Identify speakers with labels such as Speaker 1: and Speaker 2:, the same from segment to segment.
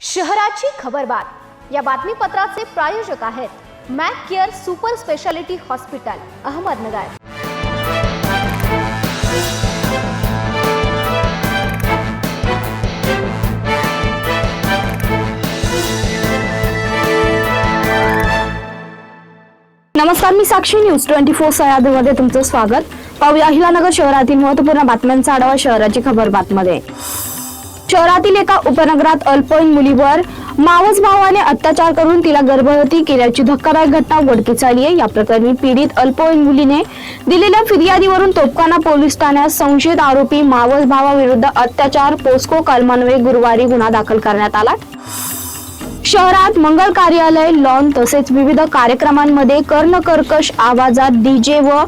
Speaker 1: शहराची खबरबात या बातमीपत्राचे प्रायोजक आहेत Mac care super speciality hospital Ahmednagar. नमस्कार, मी साक्षी न्यूज 24 सह्याद्रीमध्ये तुमचं स्वागत। पाहूया अहिलानगर शहरातील महत्त्वपूर्ण बातम्यांचा आढावा शहराची खबरबातमध्ये। शहरातील एका उपनगरात अल्पवयीन मुलीवर मावस भावाने अत्याचार करून तिला गर्भवती केल्याची धक्कादायक घटना उघडकीस आली आहे। या प्रकरणी पीडित अल्पवयीन मुलीने दिलेल्या फिर्यादीवरून तोपखाना पोलीस ठाण्यात संशयित आरोपी मावस भावाविरुद्ध अत्याचार पोस्को कलमान्वये गुरुवारी गुन्हा दाखल करण्यात आला। शहरात मंगल कार्यालय, लॉन तसेच विविध कार्यक्रमांमध्ये कर्णकर्कश आवाजात डीजे व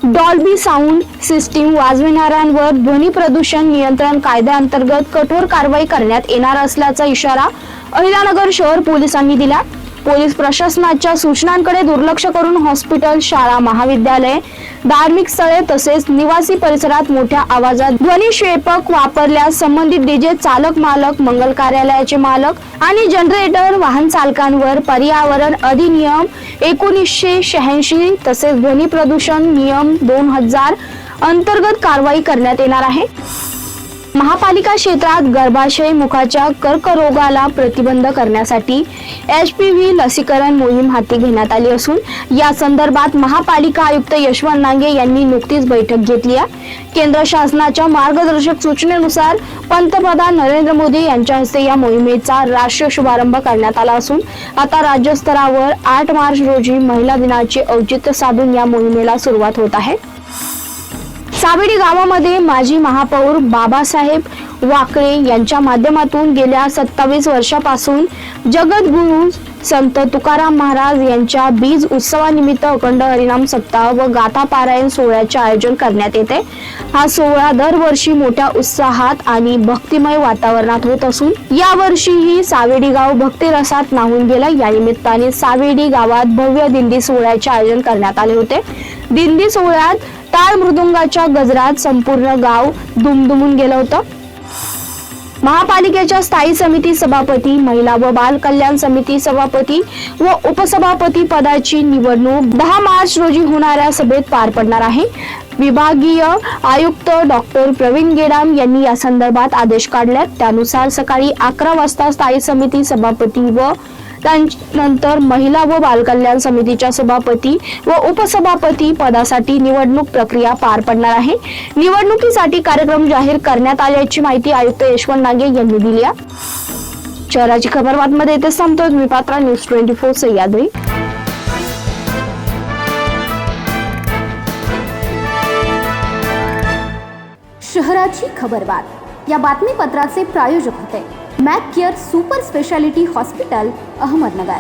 Speaker 1: डॉल्बी साऊंड सिस्टीम वाजविणाऱ्यांवर ध्वनी प्रदूषण नियंत्रण कायद्याअंतर्गत कठोर कारवाई करण्यात येणार असल्याचा इशारा अहिलानगर शहर पोलिसांनी दिला। पोलीस प्रशासनाच्या सूचनांकडे दुर्लक्ष करून हॉस्पिटल, शाळा, महाविद्यालय, धार्मिक स्थळे तसेच निवासी परिसरात मोठ्या आवाजात ध्वनिक्षेपक वापरल्यास संबंधित डीजे चालक, मालक, मंगल कार्यालयाचे मालक आणि जनरेटर वाहन चालकांवर पर्यावरण अधिनियम 1986 तसेच ध्वनी प्रदूषण नियम 2000 अंतर्गत कारवाई करण्यात येणार आहे। महापालिका क्षेत्रात गर्भाशय मुखाच्या कर्करोगाला प्रतिबंध करण्यासाठी HPV लसीकरण मोहीम हाती घेण्यात आली असून या संदर्भात महापालिका आयुक्त यशवंत नांगे यांनी नुकतीच बैठक घेतली आहे। केंद्र शासनाच्या मार्गदर्शक सूचनेनुसार पंतप्रधान नरेंद्र मोदी यांच्या हस्ते या मोहिमेचा राष्ट्रीय शुभारंभ करण्यात आला असून आता राज्यस्तरावर 8 मार्च रोजी महिला दिनाचे औचित्य साधून या मोहिमेला सुरुवात होत आहे। सावेडी गावामध्ये माजी महापौर बाबासाहेब वाकळे यांच्या माध्यमातून गेल्या 27 वर्षापासून जगद्गुरू संत तुकाराम महाराज यांच्या बीज उत्सवानिमित्त अखंड हरिनाम सप्ताह व गाथा पारायण सोहळ्याचे आयोजन करण्यात येते। हा सोहळा दरवर्षी मोठ्या उत्साहात आणि भक्तिमय वातावरणात होत असून यावर्षीही सावेडी गाव भक्तिरसात न्हाऊन गेलं। या निमित्ताने सावेडी गावात भव्य दिंडी सोहळ्याचे आयोजन करण्यात आले होते। दिंडी सोहळ्यात टाळ मृदुंगाच्या गजरात संपूर्ण गाव दुमदुमून गेलं होतं। महापालिकेच्या स्थायी समिती सभापती, महिला व बाल कल्याण समिती सभापती व उपसभापती पदाची निवडणूक 10 मार्च रोजी होणाऱ्या सभेत पार पडणार आहे। विभागीय आयुक्त डॉक्टर प्रवीण गेडाम यांनी या संदर्भात आदेश काढले। त्यानुसार सकाळी 11 वाजता स्थायी समिती सभापती व त्यानंतर महिला व बाल कल्याण समितीच्या सभापती व उपसभापती पदासाठी निवडणूक प्रक्रिया पार पडणार आहे। निवडणुकीसाठी कार्यक्रम जाहीर करण्यात आल्याची माहिती आयुक्त यशवंत नांगे यांनी दिली आहे। शहराची खबरबातमध्ये इथे संपतो। मी पात्रा, न्यूज 24 सह्याद्री। शहराची खबरबात या बातमीपत्राचे प्रायोजक होते Mac care super speciality hospital Ahmednagar.